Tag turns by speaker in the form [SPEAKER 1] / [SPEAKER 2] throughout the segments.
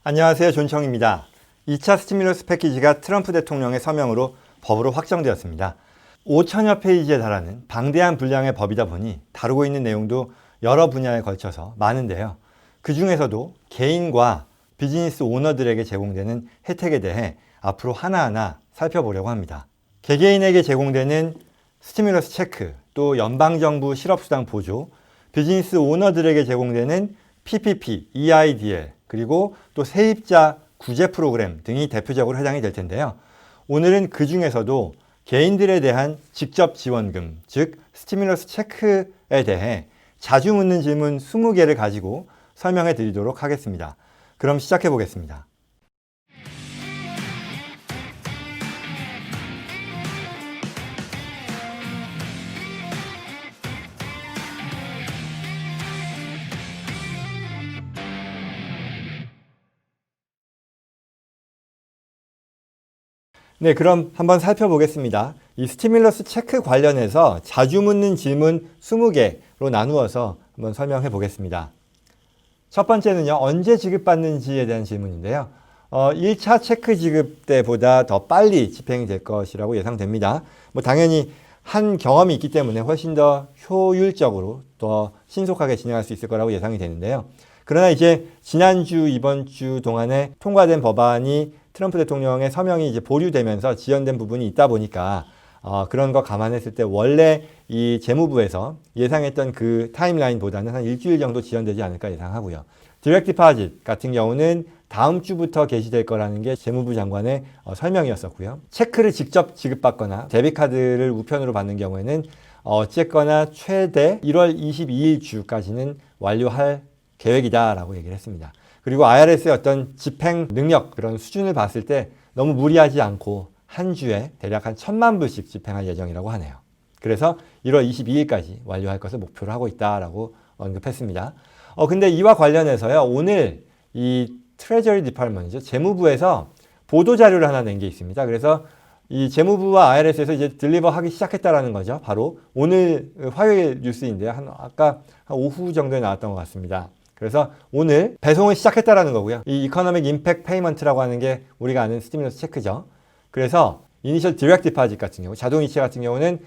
[SPEAKER 1] 안녕하세요. 존청입니다. 2차 스티뮬러스 패키지가 트럼프 대통령의 서명으로 법으로 확정되었습니다. 5천여 페이지에 달하는 방대한 분량의 법이다 보니 다루고 있는 내용도 여러 분야에 걸쳐서 많은데요. 그 중에서도 개인과 비즈니스 오너들에게 제공되는 혜택에 대해 앞으로 하나하나 살펴보려고 합니다. 개개인에게 제공되는 스티뮬러스 체크, 또 연방정부 실업수당 보조, 비즈니스 오너들에게 제공되는 PPP, EIDL, 그리고 또 세입자 구제 프로그램 등이 대표적으로 해당이 될 텐데요. 오늘은 그 중에서도 개인들에 대한 직접 지원금, 즉 스티뮬러스 체크에 대해 자주 묻는 질문 20개를 가지고 설명해 드리도록 하겠습니다. 그럼 시작해 보겠습니다. 네, 그럼 한번 살펴보겠습니다. 이 스티뮬러스 체크 관련해서 자주 묻는 질문 20개로 나누어서 한번 설명해 보겠습니다. 첫 번째는요, 언제 지급받는지에 대한 질문인데요. 1차 체크 지급 때보다 더 빨리 집행이 될 것이라고 예상됩니다. 당연히 한 경험이 있기 때문에 훨씬 더 효율적으로 더 신속하게 진행할 수 있을 거라고 예상이 되는데요. 그러나 이제 지난주, 이번 주 동안에 통과된 법안이 트럼프 대통령의 서명이 이제 보류되면서 지연된 부분이 있다 보니까 그런 거 감안했을 때 원래 이 재무부에서 예상했던 그 타임라인보다는 한 일주일 정도 지연되지 않을까 예상하고요. 디렉트 디파짓 같은 경우는 다음 주부터 개시될 거라는 게 재무부 장관의 설명이었었고요. 체크를 직접 지급받거나 데비카드를 우편으로 받는 경우에는 어쨌거나 최대 1월 22일 주까지는 완료할 계획이다라고 얘기를 했습니다. 그리고 IRS의 어떤 집행 능력 그런 수준을 봤을 때 너무 무리하지 않고 한 주에 대략 한 1,000만 불씩 집행할 예정이라고 하네요. 그래서 1월 22일까지 완료할 것을 목표로 하고 있다라고 언급했습니다. 근데 이와 관련해서요, 오늘 이 트레저리 디파트먼트죠, 재무부에서 보도 자료를 하나 낸 게 있습니다. 그래서 이 재무부와 IRS에서 이제 딜리버 하기 시작했다라는 거죠. 바로 오늘 화요일 뉴스인데요. 아까 한 오후 정도에 나왔던 것 같습니다. 그래서 오늘 배송을 시작했다라는 거고요. 이 이코노믹 임팩트 페이먼트라고 하는 게 우리가 아는 스티뮬러스 체크죠. 그래서 이니셜 디렉트 디파짓 같은 경우, 자동이체 같은 경우는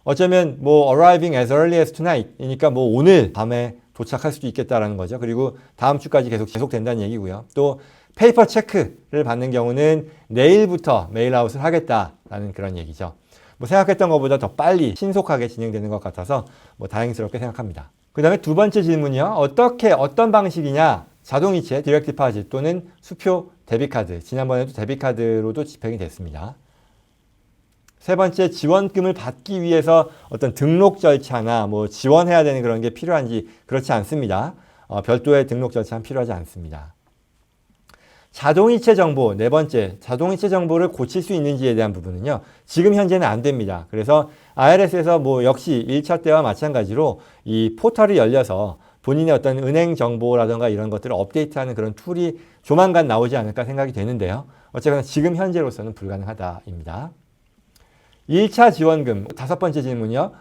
[SPEAKER 1] 어쩌면 arriving as early as tonight이니까 오늘 밤에 도착할 수도 있겠다라는 거죠. 그리고 다음 주까지 계속된다는 얘기고요. 또 페이퍼 체크를 받는 경우는 내일부터 메일아웃을 하겠다라는 그런 얘기죠. 생각했던 것보다 더 빨리 신속하게 진행되는 것 같아서 다행스럽게 생각합니다. 그 다음에 두 번째 질문이요. 어떤 방식이냐? 자동이체, 디렉트 디파짓 또는 수표 데비카드. 지난번에도 데비카드로도 집행이 됐습니다. 세 번째, 지원금을 받기 위해서 어떤 등록 절차나 지원해야 되는 그런 게 필요한지 그렇지 않습니다. 별도의 등록 절차는 필요하지 않습니다. 자동이체 정보, 네 번째, 자동이체 정보를 고칠 수 있는지에 대한 부분은요, 지금 현재는 안 됩니다. 그래서 IRS에서 역시 1차 때와 마찬가지로 이 포털이 열려서 본인의 어떤 은행 정보라든가 이런 것들을 업데이트하는 그런 툴이 조만간 나오지 않을까 생각이 되는데요. 어쨌거나 지금 현재로서는 불가능하다입니다. 1차 지원금, 다섯 번째 질문이요.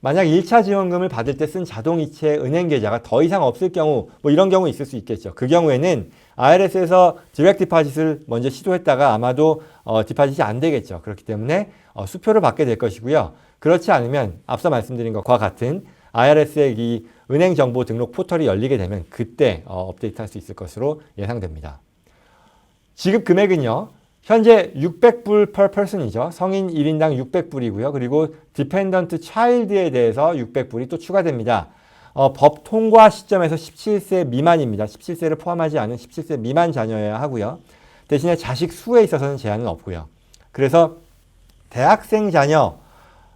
[SPEAKER 1] 만약 1차 지원금을 받을 때 쓴 자동이체 은행 계좌가 더 이상 없을 경우, 이런 경우 있을 수 있겠죠. 그 경우에는 IRS에서 디렉트 디파짓을 먼저 시도했다가 아마도 디파짓이 안 되겠죠. 그렇기 때문에 수표를 받게 될 것이고요. 그렇지 않으면 앞서 말씀드린 것과 같은 IRS의 이 은행 정보 등록 포털이 열리게 되면 그때 업데이트할 수 있을 것으로 예상됩니다. 지급 금액은요. 현재 600불 per person이죠. 성인 1인당 600불이고요. 그리고 dependent child에 대해서 600불이 또 추가됩니다. 법 통과 시점에서 17세 미만입니다. 17세를 포함하지 않은 17세 미만 자녀여야 하고요. 대신에 자식 수에 있어서는 제한은 없고요. 그래서 대학생 자녀,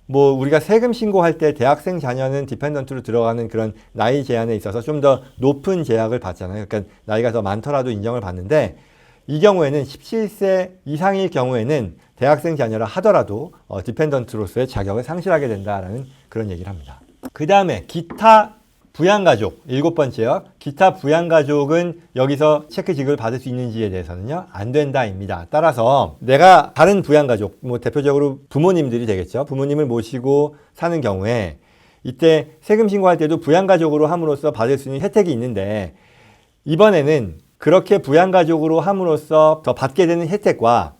[SPEAKER 1] 우리가 세금 신고할 때 대학생 자녀는 디펜던트로 들어가는 그런 나이 제한에 있어서 좀 더 높은 제약을 받잖아요. 그러니까 나이가 더 많더라도 인정을 받는데 이 경우에는 17세 이상일 경우에는 대학생 자녀라 하더라도 디펜던트로서의 자격을 상실하게 된다라는 그런 얘기를 합니다. 그 다음에 기타 부양가족, 일곱 번째요. 기타 부양가족은 여기서 체크 지급을 받을 수 있는지에 대해서는요, 안 된다입니다. 따라서 내가 다른 부양가족, 대표적으로 부모님들이 되겠죠. 부모님을 모시고 사는 경우에 이때 세금 신고할 때도 부양가족으로 함으로써 받을 수 있는 혜택이 있는데 이번에는 그렇게 부양가족으로 함으로써 더 받게 되는 혜택과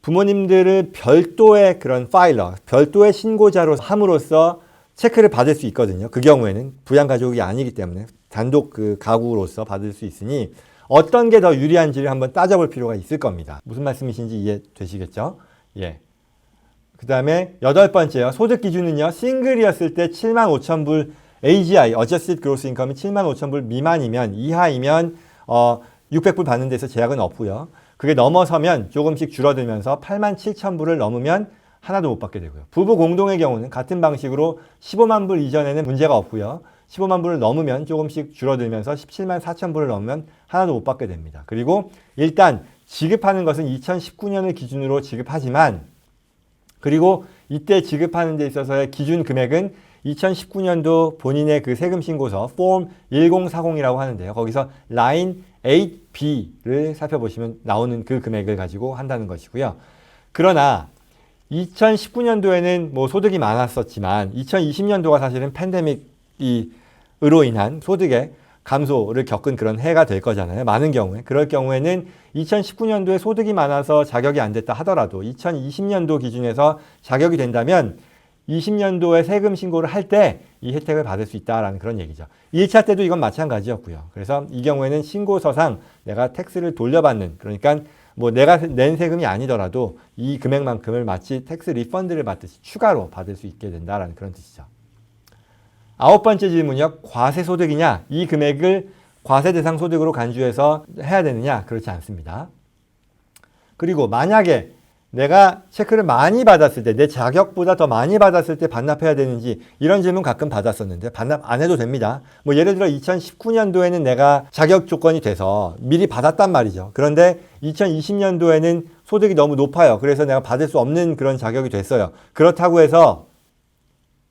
[SPEAKER 1] 부모님들을 별도의 그런 파일러, 별도의 신고자로 함으로써 체크를 받을 수 있거든요. 그 경우에는 부양가족이 아니기 때문에 단독 그 가구로서 받을 수 있으니 어떤 게 더 유리한지를 한번 따져볼 필요가 있을 겁니다. 무슨 말씀이신지 이해되시겠죠? 예. 그 다음에 8번째요. 소득 기준은요. 싱글이었을 때 75,000불 AGI, Adjusted Gross Income이 75,000불 미만이면, 이하이면 600불 받는 데서 제약은 없고요. 그게 넘어서면 조금씩 줄어들면서 87,000불을 넘으면 하나도 못 받게 되고요. 부부 공동의 경우는 같은 방식으로 15만 불 이전에는 문제가 없고요. 15만 불을 넘으면 조금씩 줄어들면서 17만 4천 불을 넘으면 하나도 못 받게 됩니다. 그리고 일단 지급하는 것은 2019년을 기준으로 지급하지만, 그리고 이때 지급하는 데 있어서의 기준 금액은 2019년도 본인의 그 세금 신고서 폼 1040이라고 하는데요. 거기서 라인 8B를 살펴보시면 나오는 그 금액을 가지고 한다는 것이고요. 그러나 2019년도에는 뭐 소득이 많았었지만 2020년도가 사실은 팬데믹으로 인한 소득의 감소를 겪은 그런 해가 될 거잖아요. 많은 경우에. 그럴 경우에는 2019년도에 소득이 많아서 자격이 안 됐다 하더라도 2020년도 기준에서 자격이 된다면 20년도에 세금 신고를 할 때 이 혜택을 받을 수 있다라는 그런 얘기죠. 1차 때도 이건 마찬가지였고요. 그래서 이 경우에는 신고서상 내가 텍스를 돌려받는, 그러니까 뭐 내가 낸 세금이 아니더라도 이 금액만큼을 마치 텍스 리펀드를 받듯이 추가로 받을 수 있게 된다라는 그런 뜻이죠. 9번째 질문이요. 과세 소득이냐? 이 금액을 과세 대상 소득으로 간주해서 해야 되느냐? 그렇지 않습니다. 그리고 만약에 내가 체크를 많이 받았을 때, 내 자격보다 더 많이 받았을 때 반납해야 되는지, 이런 질문 가끔 받았었는데 반납 안 해도 됩니다. 뭐 예를 들어 2019년도에는 내가 자격 조건이 돼서 미리 받았단 말이죠. 그런데 2020년도에는 소득이 너무 높아요. 그래서 내가 받을 수 없는 그런 자격이 됐어요. 그렇다고 해서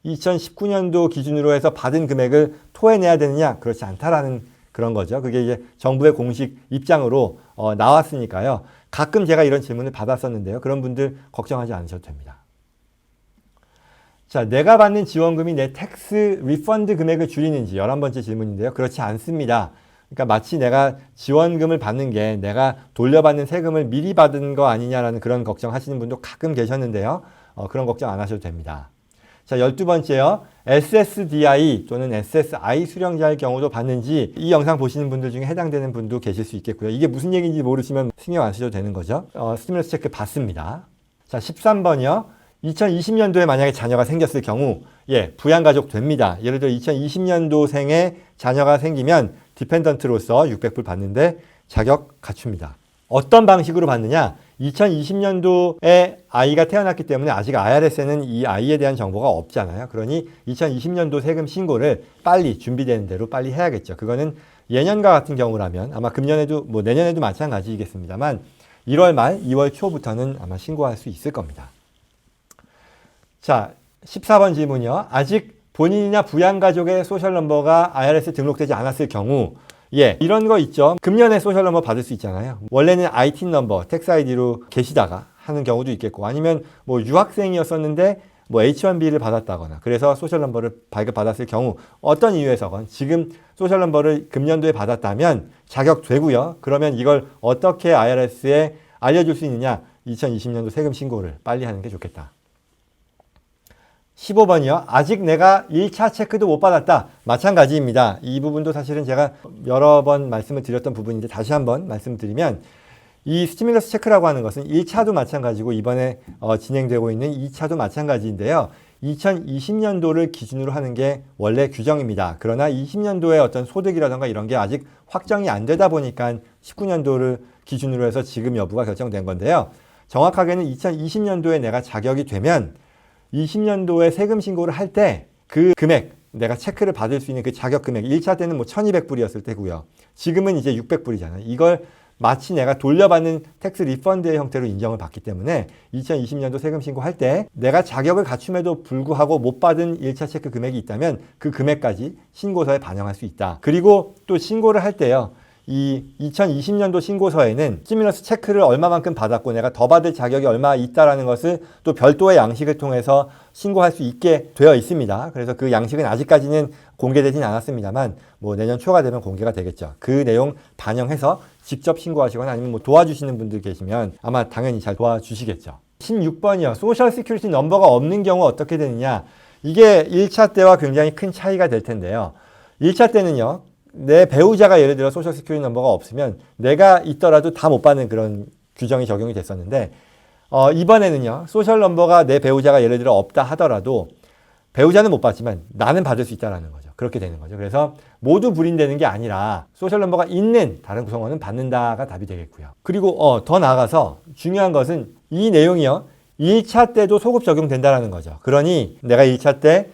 [SPEAKER 1] 2019년도 기준으로 해서 받은 금액을 토해내야 되느냐? 그렇지 않다라는 그런 거죠. 그게 이제 정부의 공식 입장으로 나왔으니까요. 가끔 제가 이런 질문을 받았었는데요. 그런 분들 걱정하지 않으셔도 됩니다. 자, 내가 받는 지원금이 내 텍스 리펀드 금액을 줄이는지 11번째 질문인데요. 그렇지 않습니다. 그러니까 마치 내가 지원금을 받는 게 내가 돌려받는 세금을 미리 받은 거 아니냐라는 그런 걱정하시는 분도 가끔 계셨는데요. 그런 걱정 안 하셔도 됩니다. 자, 12번째요. SSDI 또는 SSI 수령자의 경우도 받는지, 이 영상 보시는 분들 중에 해당되는 분도 계실 수 있겠고요. 이게 무슨 얘기인지 모르시면 신경 안 쓰셔도 되는 거죠. 스티뮬러스 체크 받습니다. 자, 13번이요. 2020년도에 만약에 자녀가 생겼을 경우, 부양가족 됩니다. 예를 들어 2020년도생에 자녀가 생기면 디펜던트로서 600불 받는데 자격 갖춥니다. 어떤 방식으로 받느냐? 2020년도에 아이가 태어났기 때문에 아직 IRS에는 이 아이에 대한 정보가 없잖아요. 그러니 2020년도 세금 신고를 빨리 준비되는 대로 빨리 해야겠죠. 그거는 예년과 같은 경우라면 아마 금년에도 뭐 내년에도 마찬가지겠습니다만 1월 말 2월 초부터는 아마 신고할 수 있을 겁니다. 자, 14번 질문이요. 아직 본인이나 부양가족의 소셜 넘버가 IRS에 등록되지 않았을 경우, 이런 거 있죠. 금년에 소셜 넘버 받을 수 있잖아요. 원래는 ITIN 넘버, 텍스 아이디로 계시다가 하는 경우도 있겠고, 아니면 뭐 유학생이었었는데 뭐 H1B를 받았다거나, 그래서 소셜 넘버를 발급받았을 경우, 어떤 이유에서건 지금 소셜 넘버를 금년도에 받았다면 자격되고요. 그러면 이걸 어떻게 IRS에 알려줄 수 있느냐? 2020년도 세금 신고를 빨리 하는 게 좋겠다. 15번이요. 아직 내가 1차 체크도 못 받았다. 마찬가지입니다. 이 부분도 사실은 제가 여러 번 말씀을 드렸던 부분인데 다시 한번 말씀드리면, 이 스티뮬러스 체크라고 하는 것은 1차도 마찬가지고 이번에 진행되고 있는 2차도 마찬가지인데요. 2020년도를 기준으로 하는 게 원래 규정입니다. 그러나 20년도의 어떤 소득이라던가 이런 게 아직 확정이 안 되다 보니까 19년도를 기준으로 해서 지급 여부가 결정된 건데요. 정확하게는 2020년도에 내가 자격이 되면 20년도에 세금 신고를 할 때 그 금액, 내가 체크를 받을 수 있는 그 자격 금액, 1차 때는 뭐 1200불이었을 때고요. 지금은 이제 600불이잖아요. 이걸 마치 내가 돌려받는 텍스 리펀드의 형태로 인정을 받기 때문에 2020년도 세금 신고할 때 내가 자격을 갖춤에도 불구하고 못 받은 1차 체크 금액이 있다면 그 금액까지 신고서에 반영할 수 있다. 그리고 또 신고를 할 때요. 이 2020년도 신고서에는 스티뮬러스 체크를 얼마만큼 받았고 내가 더 받을 자격이 얼마 있다라는 것을 또 별도의 양식을 통해서 신고할 수 있게 되어 있습니다. 그래서 그 양식은 아직까지는 공개되진 않았습니다만 뭐 내년 초가 되면 공개가 되겠죠. 그 내용 반영해서 직접 신고하시거나 아니면 뭐 도와주시는 분들 계시면 아마 당연히 잘 도와주시겠죠. 16번이요. 소셜 시큐리티 넘버가 없는 경우 어떻게 되느냐. 이게 1차 때와 굉장히 큰 차이가 될 텐데요. 1차 때는요. 내 배우자가 예를 들어 소셜 시큐리티 넘버가 없으면 내가 있더라도 다 못 받는 그런 규정이 적용이 됐었는데 이번에는요. 소셜 넘버가 내 배우자가 예를 들어 없다 하더라도 배우자는 못 받지만 나는 받을 수 있다는 거죠. 그렇게 되는 거죠. 그래서 모두 불인되는 게 아니라 소셜 넘버가 있는 다른 구성원은 받는다가 답이 되겠고요. 그리고 더 나아가서 중요한 것은 이 내용이요. 1차 때도 소급 적용된다는 거죠. 그러니 내가 1차 때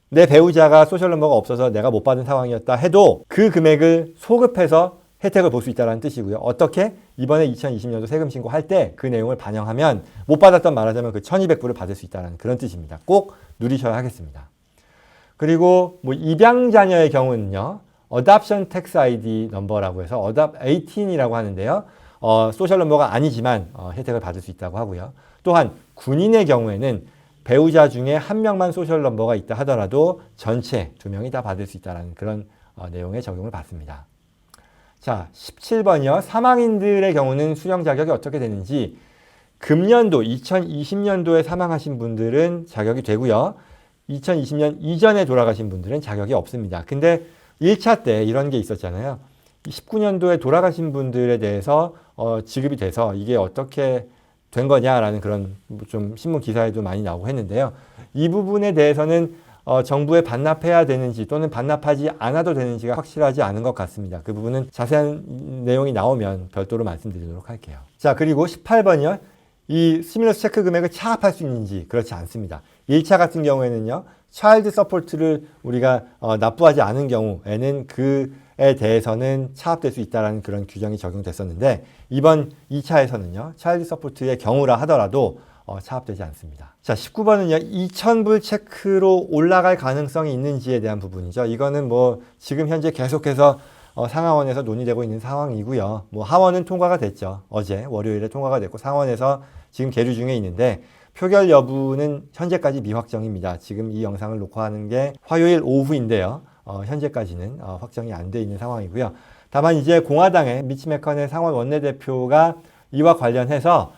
[SPEAKER 1] 내 배우자가 소셜 넘버가 없어서 내가 못 받은 상황이었다 해도 그 금액을 소급해서 혜택을 볼 수 있다는 뜻이고요. 어떻게? 이번에 2020년도 세금 신고할 때 그 내용을 반영하면 못 받았던 말하자면 그 1200불을 받을 수 있다는 그런 뜻입니다. 꼭 누리셔야 하겠습니다. 그리고 뭐 입양 자녀의 경우는요. Adoption Tax ID 넘버라고 해서 Adopt 18이라고 하는데요. 소셜 넘버가 아니지만 혜택을 받을 수 있다고 하고요. 또한 군인의 경우에는 배우자 중에 한 명만 소셜 넘버가 있다 하더라도 전체 2명이 다 받을 수 있다는 그런 내용의 적용을 받습니다. 자, 17번이요. 사망인들의 경우는 수령 자격이 어떻게 되는지 금년도 2020년도에 사망하신 분들은 자격이 되고요. 2020년 이전에 돌아가신 분들은 자격이 없습니다. 근데 1차 때 이런 게 있었잖아요. 19년도에 돌아가신 분들에 대해서 지급이 돼서 이게 어떻게 된 거냐라는 그런 좀 신문 기사에도 많이 나오고 했는데요. 이 부분에 대해서는 정부에 반납해야 되는지 또는 반납하지 않아도 되는지가 확실하지 않은 것 같습니다. 그 부분은 자세한 내용이 나오면 별도로 말씀드리도록 할게요. 자, 그리고 18번이요. 이 스티뮬러스 체크 금액을 차압할 수 있는지 그렇지 않습니다. 1차 같은 경우에는요. 차일드 서포트를 우리가 납부하지 않은 경우에는 그에 대해서는 차압될 수 있다는 그런 규정이 적용됐었는데 이번 2차에서는요. 차일드 서포트의 경우라 하더라도 차압되지 않습니다. 자, 19번은요. 2,000불 체크로 올라갈 가능성이 있는지에 대한 부분이죠. 이거는 뭐 지금 현재 계속해서 상하원에서 논의되고 있는 상황이고요. 뭐 하원은 통과가 됐죠. 어제 월요일에 통과가 됐고 상원에서 지금 계류 중에 있는데 표결 여부는 현재까지 미확정입니다. 지금 이 영상을 녹화하는 게 화요일 오후인데요. 현재까지는 확정이 안 돼 있는 상황이고요. 다만 이제 공화당의 미치 매커넬 상원 원내대표가 이와 관련해서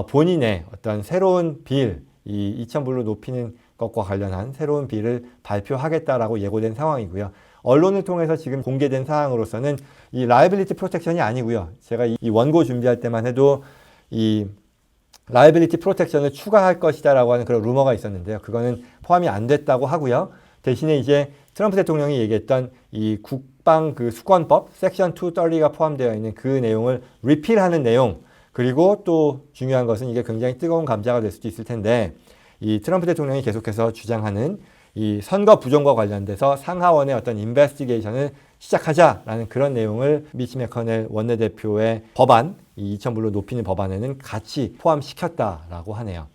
[SPEAKER 1] 본인의 어떤 새로운 빌, 이 2,000불로 높이는 것과 관련한 새로운 빌을 발표하겠다라고 예고된 상황이고요. 언론을 통해서 지금 공개된 사항으로서는 이 라이빌리티 프로텍션이 아니고요. 제가 이 원고 준비할 때만 해도 이 라이빌리티 프로텍션을 추가할 것이다라고 하는 그런 루머가 있었는데요. 그거는 포함이 안 됐다고 하고요. 대신에 이제 트럼프 대통령이 얘기했던 이 국방 그 수권법 섹션 230가 포함되어 있는 그 내용을 리필하는 내용 그리고 또 중요한 것은 이게 굉장히 뜨거운 감자가 될 수도 있을 텐데 이 트럼프 대통령이 계속해서 주장하는 이 선거 부정과 관련돼서 상하원의 어떤 인베스티게이션을 시작하자라는 그런 내용을 미치 매커넬 원내대표의 법안, 이 2,000불로 높이는 법안에는 같이 포함시켰다라고 하네요.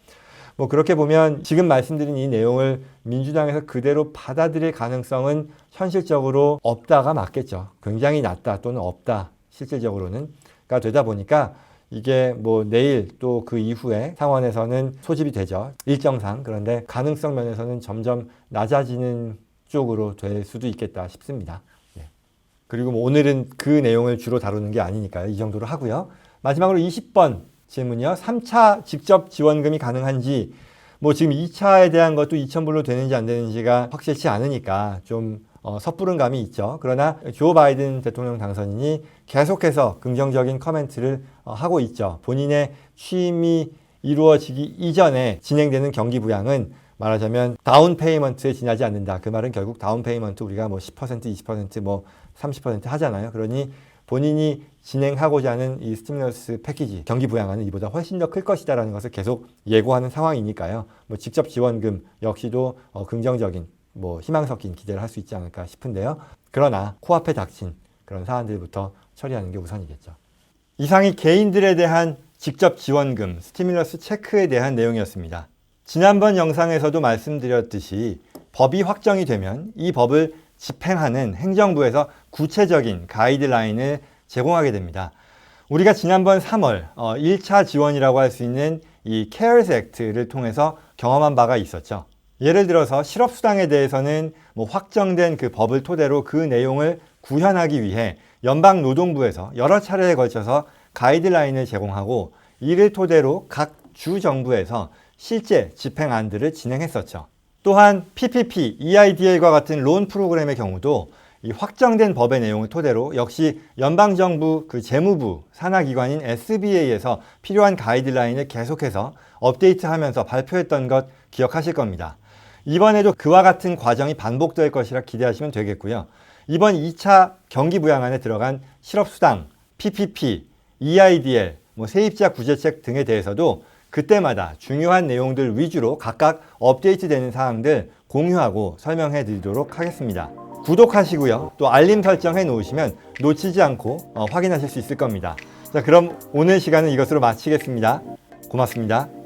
[SPEAKER 1] 뭐 그렇게 보면 지금 말씀드린 이 내용을 민주당에서 그대로 받아들일 가능성은 현실적으로 없다가 맞겠죠. 굉장히 낮다 또는 없다 실질적으로는가 되다 보니까 이게 뭐 내일 또 그 이후에 상원에서는 소집이 되죠. 일정상. 그런데 가능성 면에서는 점점 낮아지는 쪽으로 될 수도 있겠다 싶습니다. 예. 그리고 뭐 오늘은 그 내용을 주로 다루는 게 아니니까요. 이 정도로 하고요. 마지막으로 20번 질문이요. 3차 직접 지원금이 가능한지 뭐 지금 2차에 대한 것도 2,000불로 되는지 안 되는지가 확실치 않으니까 좀 섣부른 감이 있죠. 그러나 조 바이든 대통령 당선인이 계속해서 긍정적인 커멘트를 하고 있죠. 본인의 취임이 이루어지기 이전에 진행되는 경기 부양은 말하자면 다운 페이먼트에 지나지 않는다. 그 말은 결국 다운 페이먼트 우리가 뭐 10%, 20%, 뭐 30% 하잖아요. 그러니 본인이 진행하고자 하는 이 스티뮬러스 패키지, 경기 부양안은 이보다 훨씬 더 클 것이다라는 것을 계속 예고하는 상황이니까요. 뭐 직접 지원금 역시도 긍정적인 뭐 희망 섞인 기대를 할 수 있지 않을까 싶은데요. 그러나 코앞에 닥친 그런 사안들부터 처리하는 게 우선이겠죠. 이상이 개인들에 대한 직접 지원금, 스티뮬러스 체크에 대한 내용이었습니다. 지난번 영상에서도 말씀드렸듯이 법이 확정이 되면 이 법을 집행하는 행정부에서 구체적인 가이드라인을 제공하게 됩니다. 우리가 지난번 3월 1차 지원이라고 할 수 있는 이 CARES Act를 통해서 경험한 바가 있었죠. 예를 들어서 실업수당에 대해서는 확정된 그 법을 토대로 그 내용을 구현하기 위해 연방노동부에서 여러 차례에 걸쳐서 가이드라인을 제공하고 이를 토대로 각 주 정부에서 실제 집행안들을 진행했었죠. 또한 PPP, EIDL과 같은 론 프로그램의 경우도 이 확정된 법의 내용을 토대로 역시 연방정부 그 재무부 산하기관인 SBA에서 필요한 가이드라인을 계속해서 업데이트하면서 발표했던 것 기억하실 겁니다. 이번에도 그와 같은 과정이 반복될 것이라 기대하시면 되겠고요. 이번 2차 경기부양안에 들어간 실업수당, PPP, EIDL, 세입자 구제책 등에 대해서도 그때마다 중요한 내용들 위주로 각각 업데이트되는 사항들 공유하고 설명해 드리도록 하겠습니다. 구독하시고요. 또 알림 설정해 놓으시면 놓치지 않고 확인하실 수 있을 겁니다. 자, 그럼 오늘 시간은 이것으로 마치겠습니다. 고맙습니다.